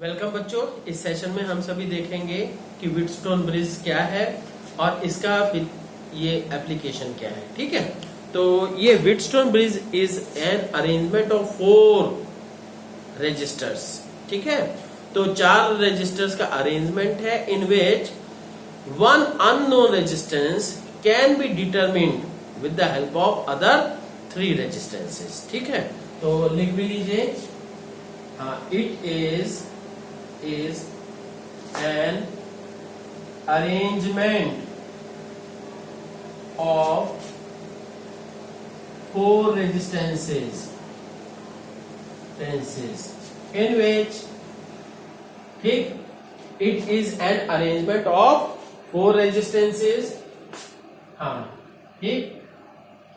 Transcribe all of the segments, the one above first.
Welcome बच्चों, इस session में हम सभी देखेंगे कि व्हीटस्टोन ब्रिज क्या है और इसका ये एप्लीकेशन क्या है। ठीक है, तो ये Wheatstone bridge is an arrangement of 4 registers. ठीक है, तो 4 रजिस्टर्स का अरेंजमेंट है in which one unknown resistance can be determined with the help of other 3 resistances. ठीक है, तो लिख भी लीजिए, it is an arrangement of 4 resistances in which it is an arrangement of 4 resistances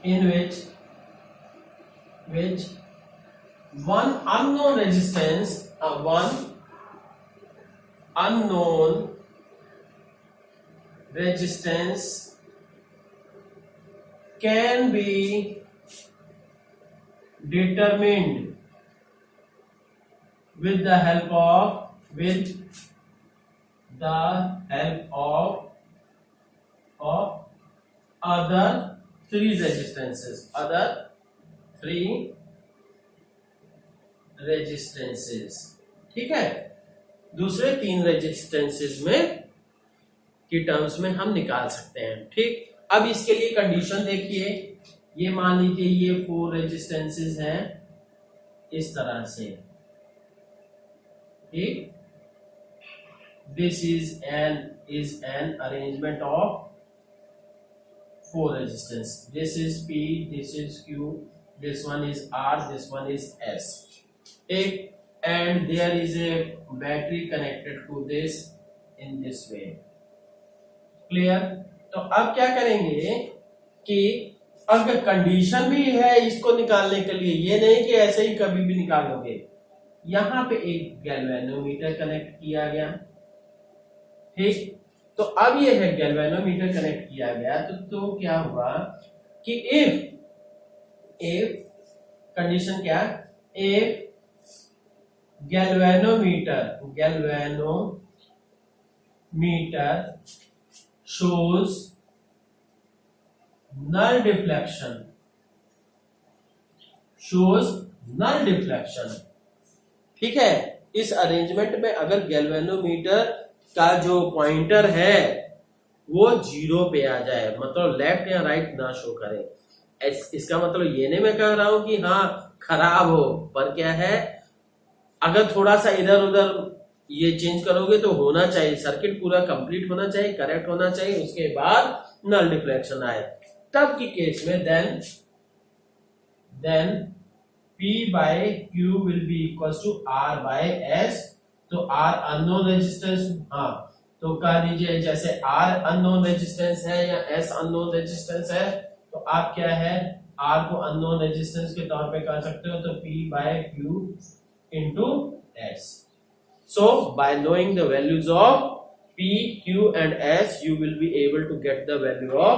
in which one unknown resistance one unknown resistance can be determined with the help of other 3 resistances. ठीक है, दूसरे 3 resistances में की terms में हम निकाल सकते हैं। ठीक, अब इसके लिए कंडीशन देखिए, ये मान लीजिए ये 4 रेजिस्टेंसेस हैं इस तरह से। ठीक, this is an arrangement of 4 resistance. This is P, this is Q, this one is R, this one is S। ठीक, and there is a battery connected to this in this way. Clear? तो अब क्या करेंगे कि अगर condition भी है इसको निकालने के लिए, ये नहीं कि ऐसे ही कभी भी निकालोगे। यहां पे एक गैल्वेनोमीटर कनेक्ट किया गया। ठीक, तो अब ये है गैल्वेनोमीटर कनेक्ट किया गया, तो क्या हुआ कि इफ कंडीशन क्या, if galvanometer shows null deflection ठीक है, इस अरेंजमेंट में अगर गैल्वेनोमीटर का जो पॉइंटर है वो 0 पे आ जाए, मतलब लेफ्ट या राइट ना शो करे। इसका मतलब ये नहीं मैं कह रहा हूं कि हाँ खराब हो, पर क्या है, अगर थोड़ा सा इधर उधर ये चेंज करोगे तो होना चाहिए, सर्किट पूरा कंप्लीट होना चाहिए, करेक्ट होना चाहिए, उसके बाद नल डिफ्लेक्शन आए। तब की केस में then P by Q will be equals to R by S। तो R अननोन रेजिस्टेंस, तो कह दीजिए जैसे R अननोन रेजिस्टेंस है या S अननोन रेजिस्टेंस है, तो आप क्या है R को अननोन रेजिस्टेंस के तौर पे कह सकते हो, तो P by Q into S। So by knowing the values of P, Q and S, you will be able to get the value of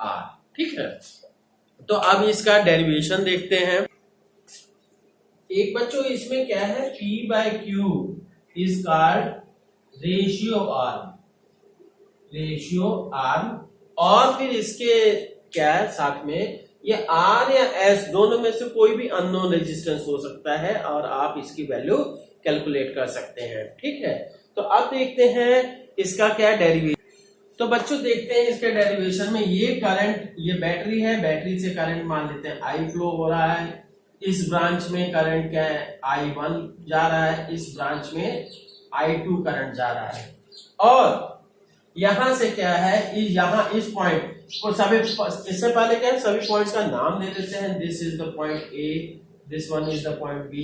R। ठीक है, तो अब इसका डेरिवेशन देखते हैं। एक बच्चों इसमें क्या है, P by Q is called ratio arm, और फिर इसके क्या है साथ में ये R या S दोनों में से कोई भी अननोन रेजिस्टेंस हो सकता है और आप इसकी वैल्यू कैलकुलेट कर सकते हैं। ठीक है, तो अब देखते हैं इसका क्या डेरिवेशन। तो बच्चों देखते हैं इसके डेरिवेशन में, ये करंट, ये बैटरी है, बैटरी से करंट मान लेते हैं I फ्लो हो रहा है। इस ब्रांच में करंट क्या है, I1 जा रहा है, इस ब्रांच में I2 करंट जा रहा है। और यहां से क्या है, यहां इस पॉइंट को सभी, इससे पहले क्या है, सभी पॉइंट्स का नाम दे देते हैं। This is the point A, this one is the point B,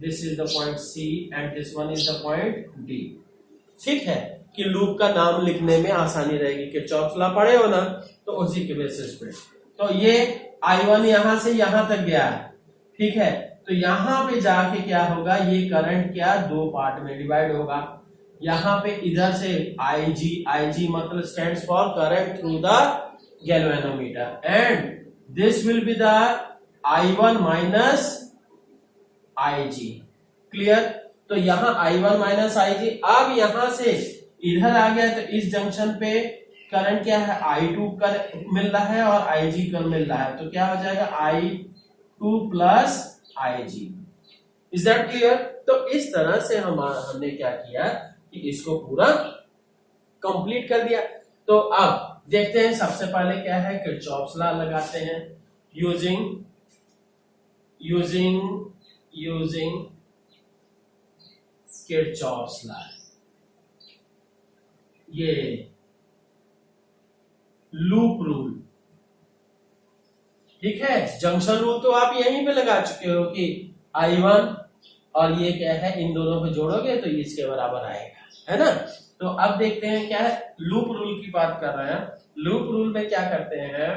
this is the point C and this one is the point D। ठीक है, कि लूप का नाम लिखने में आसानी रहेगी, कि चौथला पढ़े हो ना, तो उसी के बेसिस पे। तो ये I1 यहां से यहां तक गया है। ठीक है, तो यहां पे जाके क्या होगा, ये करंट क्या 2 पार्ट में डिवाइड होगा। यहाँ पे इधर से IG मतलब stands for current through the galvanometer, and this will be the I1 minus IG। Clear? तो यहाँ I1 माइनस IG। अब यहां से इधर आ गया तो इस जंक्शन पे करंट क्या है, I2 कर मिल रहा है और IG कर मिल रहा है, तो क्या हो जाएगा I2 plus IG। Is that clear? तो इस तरह से हमने क्या किया कि इसको पूरा कंप्लीट कर दिया। तो अब देखते हैं सबसे पहले क्या है, किरचॉफ्स लॉ लगाते हैं यूजिंग किरचॉफ्स लॉ। ये लूप रूल, ठीक है। जंक्शन रूल तो आप यहीं पे लगा चुके हो कि I1 और ये क्या है, इन दोनों को जोड़ोगे तो इसके बराबर आएगा, है ना। तो अब देखते हैं क्या है, लूप रूल की बात कर रहे हैं। लूप रूल में क्या करते हैं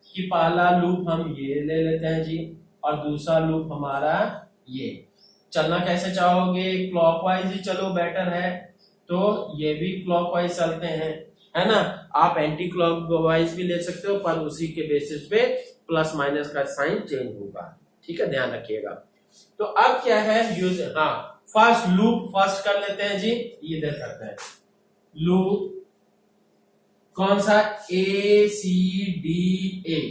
कि पहला लूप हम ये ले लेते हैं जी, और दूसरा लूप हमारा ये। चलना कैसे चाहोगे, क्लॉकवाइज ही चलो बेटर है, तो ये भी क्लॉकवाइज चलते हैं, है ना। आप एंटी क्लॉकवाइज भी ले सकते हो, पर उसी के बेसिस पे प्लस माइनस का साइन चेंज होगा, ठीक है, ध्यान रखिएगा। तो अब क्या है यूज, हाँ फर्स्ट लूप फर्स्ट कर लेते हैं जी, ये देख करते हैं लूप कौन सा, ACDA,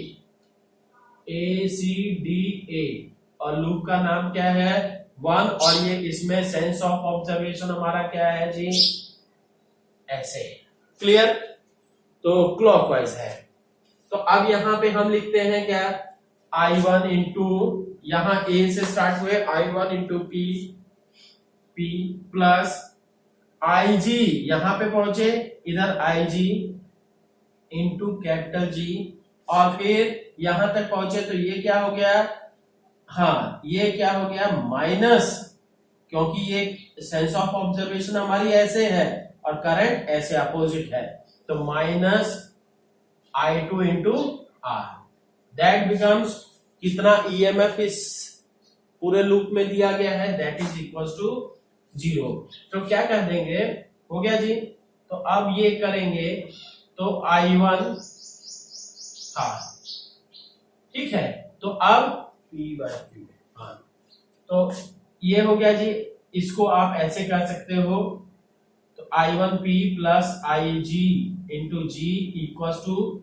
और लूप का नाम क्या है 1, और ये इसमें सेंस ऑफ ऑब्जर्वेशन हमारा क्या है जी, ऐसे। क्लियर? तो क्लॉकवाइज है। तो अब यहां पे हम लिखते हैं क्या, I1 इंटू, यहां A से स्टार्ट हुए, I1 into P plus IG, यहां पे पहुंचे इधर IG इंटू कैपिटल G, और फिर यहां तक पहुंचे तो ये क्या हो गया, हाँ ये क्या हो गया माइनस, क्योंकि ये सेंस ऑफ ऑब्जर्वेशन हमारी ऐसे है और करंट ऐसे अपोजिट है, तो minus I2 into R, that becomes कितना EMF इस पूरे लूप में दिया गया है, दैट इज इक्वल टू 0। तो क्या कर देंगे, हो गया जी। तो अब ये करेंगे तो I1, हाँ ठीक है, तो अब P/Q, हाँ तो ये हो गया जी। इसको आप ऐसे कर सकते हो, तो I1P plus IG into G equal to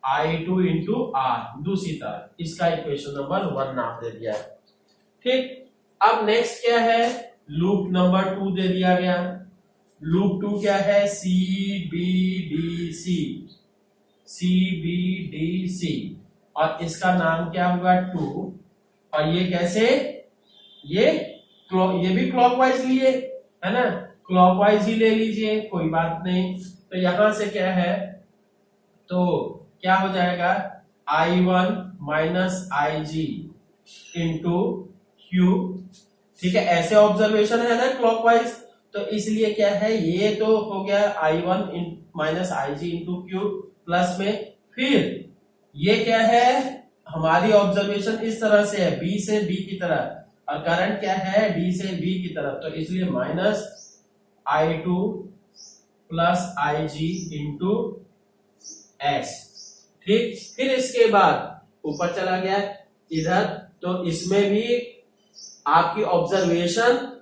I2 into R, दूसरी तरफ इसका इक्वेशन नंबर 1 नाम दे दिया है, ठीक। अब नेक्स्ट क्या है, लूप नंबर 2 दे दिया गया। लूप 2 क्या है, CBDC, और इसका नाम क्या होगा 2, और ये कैसे, ये भी क्लॉकवाइज लिए, है ना, क्लॉकवाइज ही ले लीजिए, कोई बात नहीं। तो यहां से क्या है, तो क्या हो जाएगा I1 minus IG into Q, ठीक है, ऐसे ऑब्जर्वेशन है ना क्लॉकवाइज, तो इसलिए क्या है, ये तो हो गया I1 minus IG into Q plus में, फिर ये क्या है, हमारी ऑब्जर्वेशन इस तरह से है, B से B की तरफ, और करंट क्या है D से B की तरफ, तो इसलिए minus I2 plus IG into S, ठीक। फिर इसके बाद ऊपर चला गया इधर, तो इसमें भी आपकी ऑब्जर्वेशन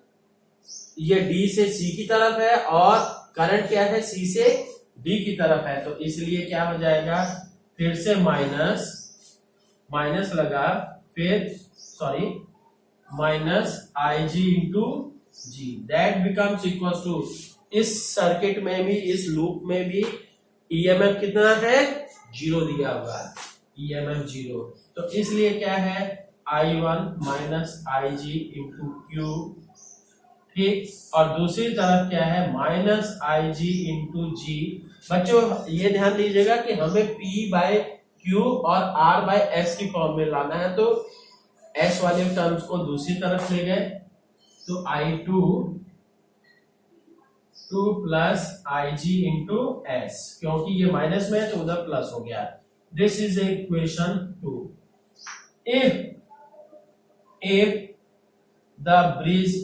ये D से C की तरफ है, और करंट क्या है C से D की तरफ है, तो इसलिए क्या हो जाएगा, फिर से माइनस लगा, फिर sorry minus IG into G, that becomes equal to, इस सर्किट में भी इस लूप में भी EMF कितना है, 0 दिया हुआ है, EMF 0, तो इसलिए क्या है I1 minus IG into Q, ठीक, और दूसरी तरफ क्या है माइनस IG इंटू G। बच्चों ये ध्यान दीजिएगा कि हमें P/Q और R/S की फॉर्म में लाना है, तो S वाले टर्म्स को दूसरी तरफ ले गए, तो I2 plus IG into S, क्योंकि ये माइनस में है तो उधर प्लस हो गया। This is equation 2। if the bridge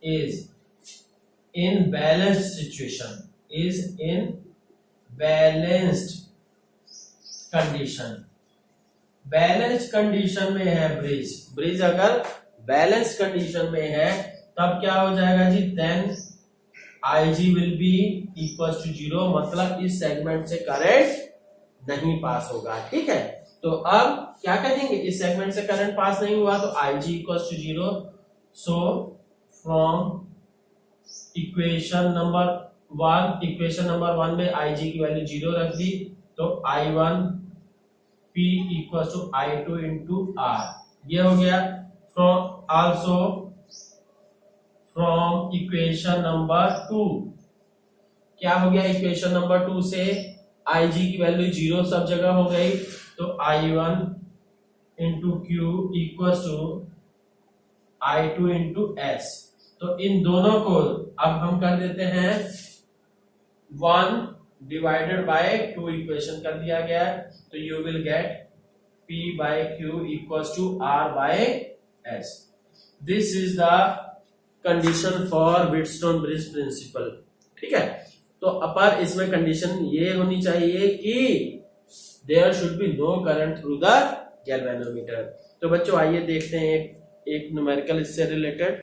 is in balanced situation, is in balanced condition, balance condition में है ब्रिज अगर बैलेंस कंडीशन में है तब क्या हो जाएगा जी, then IG will be equal to 0, मतलब इस सेगमेंट से करंट नहीं पास होगा। ठीक है, तो अब क्या कहेंगे, इस सेगमेंट से करंट पास नहीं हुआ तो IG equal to 0। So from equation number 1 में IG की वैल्यू 0 रख दी, तो I1 P equal to I2 into R, ये हो गया। From also from equation number 2, क्या हो गया, इक्वेशन नंबर 2 से IG की वैल्यू 0 सब जगह हो गई, तो I1 into Q equal to I2 into S। तो इन दोनों को अब हम कर देते हैं 1 डिवाइडेड बाय 2 इक्वेशन कर दिया गया है, तो you will get P by Q equals to R by S। This is the condition for Wheatstone bridge principle. ठीक है, तो अपर इसमें कंडीशन ये होनी चाहिए कि there should be no current through the galvanometer. तो बच्चों आइए देखते हैं एक न्यूमेरिकल इससे रिलेटेड।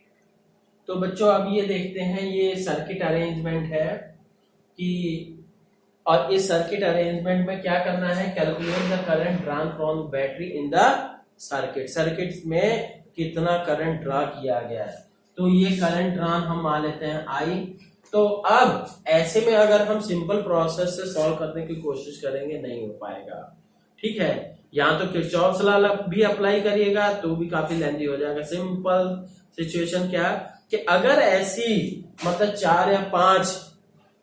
तो बच्चों अब ये देखते हैं, ये सर्किट अरेंजमेंट है कि, और इस सर्किट अरेंजमेंट में क्या करना है, calculate the current drawn from battery in the circuit. Circuit में कितना करंट ड्रा किया गया है, तो ये करंट ड्रॉन हम मान लेते हैं I। तो अब ऐसे में अगर हम सिंपल प्रोसेस से सॉल्व करने की कोशिश करेंगे नहीं हो पाएगा। ठीक है, यहाँ तो किरचॉफ लॉ भी अप्लाई करिएगा तो भी काफी लेंथी हो जाएगा। सिंपल सिचुएशन क्या कि अगर ऐसी मतलब 4 या 5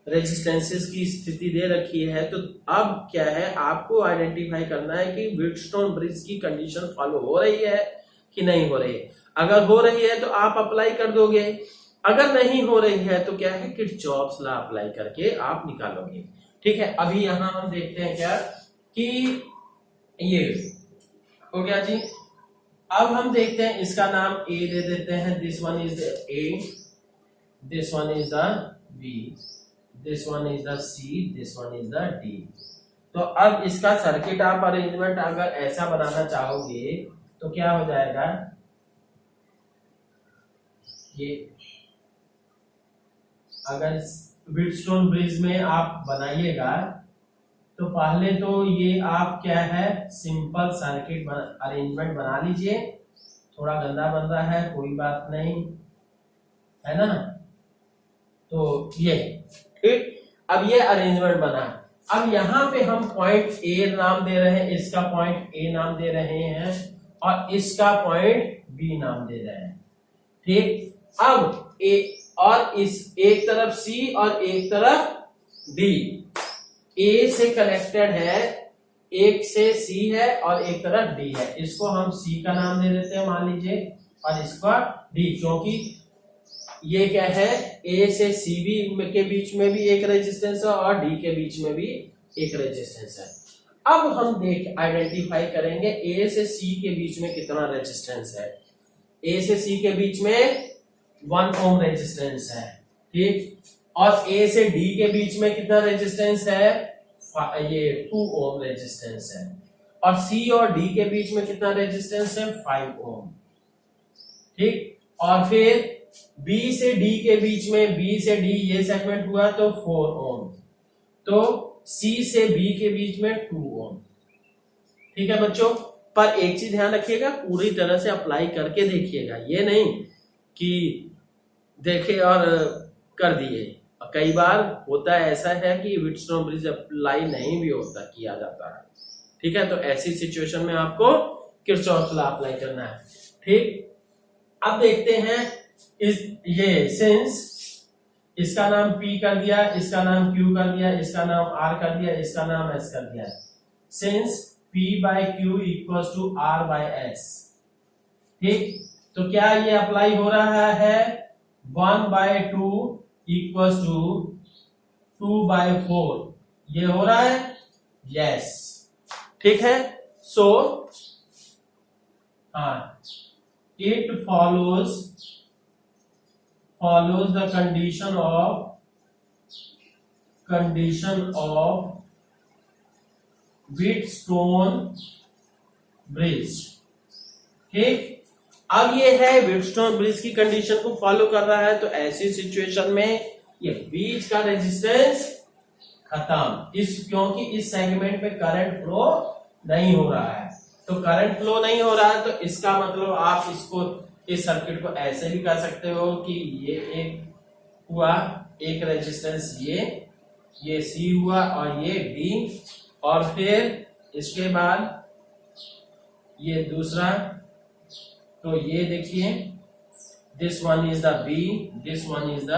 रेजिस्टेंसेस की स्थिति दे रखी है, तो अब क्या है, आपको आइडेंटिफाई करना है कि व्हीटस्टोन ब्रिज की कंडीशन फॉलो हो रही है कि नहीं हो रही है। अगर हो रही है तो आप अप्लाई कर दोगे, अगर नहीं हो रही है तो क्या है, किरचॉफ लॉ अप्लाई करके आप निकालोगे। ठीक है, अभी यहां हम देखते हैं क्या कि ये हो गया जी। अब हम देखते हैं, इसका नाम A दे देते हैं, this one is the A, this one is the B, this one is the C, this one is the D। तो अब इसका सर्किट आप अरेंजमेंट अगर ऐसा बनाना चाहोगे तो क्या हो जाएगा, ये अगर व्हीटस्टोन ब्रिज में आप बनाइएगा तो पहले तो ये आप क्या है, सिंपल सर्किट अरेंजमेंट बना लीजिए। थोड़ा गंदा बन रहा है, कोई बात नहीं, है ना। तो ये ठीक, अब ये अरेंजमेंट बना। अब यहाँ पे हम पॉइंट A नाम दे रहे हैं, इसका पॉइंट A नाम दे रहे हैं, और इसका पॉइंट B नाम दे रहे हैं। ठीक, अब A और इस एक तरफ C और एक तरफ D, A से कनेक्टेड है, एक से C है और एक तरफ D है, इसको हम C का नाम दे देते हैं मान लीजिए, और इसका D, क्योंकि ये क्या है, A से C भी के बीच में भी एक रेजिस्टेंस है और D के बीच में भी एक रेजिस्टेंस है। अब हम आइडेंटिफाई करेंगे A से C के बीच में कितना रेजिस्टेंस है। A से C के बीच में 1 ओम रेजिस्टेंस है। ठीक, और A से D के बीच में कितना रेजिस्टेंस है, ये 2 ओम रेजिस्टेंस है, और C और D के बीच में कितना रेजिस्टेंस है, 5 ओम। ठीक, और फिर B से D के बीच में, B से D ये सेगमेंट हुआ तो 4 ओम, तो C से B के बीच में 2 ओम। ठीक है बच्चों, पर एक चीज ध्यान रखिएगा, पूरी तरह से अप्लाई करके देखिएगा, ये नहीं कि देखे और कर दिए। कई बार होता है ऐसा है कि व्हीटस्टोन ब्रिज अप्लाई नहीं भी होता, किया जाता है। ठीक है, तो ऐसी सिचुएशन में आपको किरचॉफ लॉ अप्लाई करना है। ठीक, अब देखते हैं ये सिंस इसका नाम P कर दिया, इसका नाम Q कर दिया, इसका नाम R कर दिया, इसका नाम S कर दिया, since P by Q equals to R by S। ठीक, तो क्या ये अप्लाई हो रहा है, 1/2 इक्वल्स टू 2/4, ये हो रहा है, यस। ठीक है, so it follows the condition of Wheatstone bridge। ठीक, अब ये है व्हीटस्टोन ब्रिज की कंडीशन को फॉलो कर रहा है, तो ऐसी सिचुएशन में ये बीच का रेजिस्टेंस खत्म, क्योंकि इस सेगमेंट में करंट फ्लो नहीं हो रहा है। तो करंट फ्लो नहीं हो रहा है तो इसका मतलब आप इसको, इस सर्किट को ऐसे भी कर सकते हो कि ये एक हुआ, एक रेजिस्टेंस ये सी हुआ और ये डी, और फिर इसके बाद ये दूसरा, तो ये देखिए this one is the B, this one is the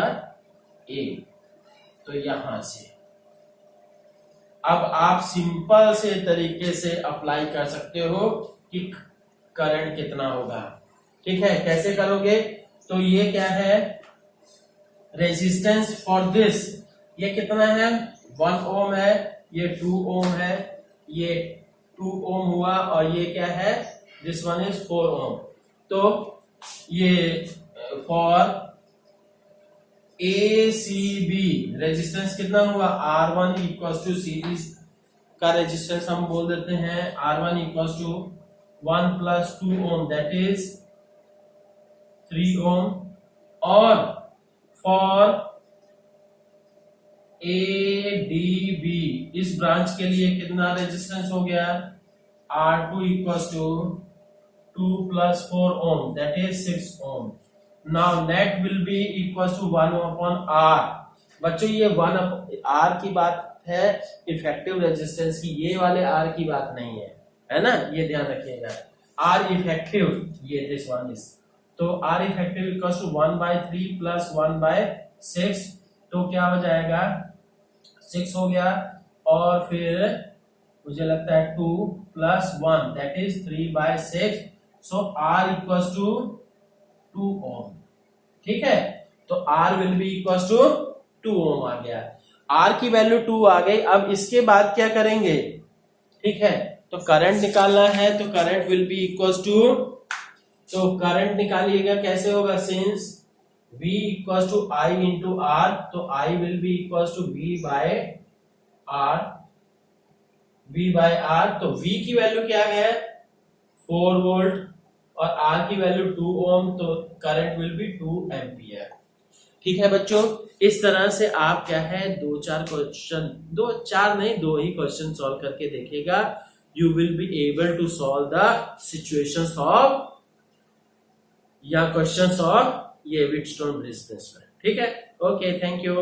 A. तो यहां से अब आप सिंपल से तरीके से अप्लाई कर सकते हो कि करंट कितना होगा। ठीक है, कैसे करोगे? तो ये क्या है, रेजिस्टेंस फॉर दिस, ये कितना है 1 ओम है, ये 2 ओम है, ये 2 ओम हुआ, और ये क्या है, दिस वन इज 4 ओम। तो ये फॉर ACB रेजिस्टेंस कितना हुआ, R1 इक्वल्स टू सीरीज का रेजिस्टेंस हम बोल देते हैं R1 equals to 1 plus 2 ohm, that is 3 ohm. और फॉर ADB इस ब्रांच के लिए कितना रेजिस्टेंस हो गया, R2 equals to 2 plus 4 ohm, that is 6 ohm. Now net will be equals to 1 upon R। बच्चों ये 1 R की बात है इफेक्टिव रेजिस्टेंस की, ये वाले R की बात नहीं है ना, ये ध्यान रखिएगा। R इफेक्टिव ये दिस वन इज, तो R effective equals to 1/3 plus 1/6, तो क्या हो जाएगा 6 हो गया, और फिर मुझे लगता है 2 plus 1 that is 3/6, so R equals to 2 ohm. ठीक है, तो R will be equals to 2 ohm आ गया, R की वैल्यू 2 आ गई। अब इसके बाद क्या करेंगे, ठीक है, तो करंट निकालना है, तो current will be equals to, तो करंट निकालिएगा कैसे होगा, since V equals to I into R, तो I will be equals to V by R, तो V की वैल्यू क्या है 4 वोल्ट और R की वैल्यू 2 ओम, तो करंट विल बी 2 एम्पियर। ठीक है बच्चों, इस तरह से आप क्या है 2-4 क्वेश्चन, 2-4 नहीं 2 ही क्वेश्चन सॉल्व करके देखिएगा, you will be able to solve the situations of या क्वेश्चंस ऑफ ये व्हीटस्टोन ब्रिज प्रिंसिपल। ठीक है, ओके, थैंक यू।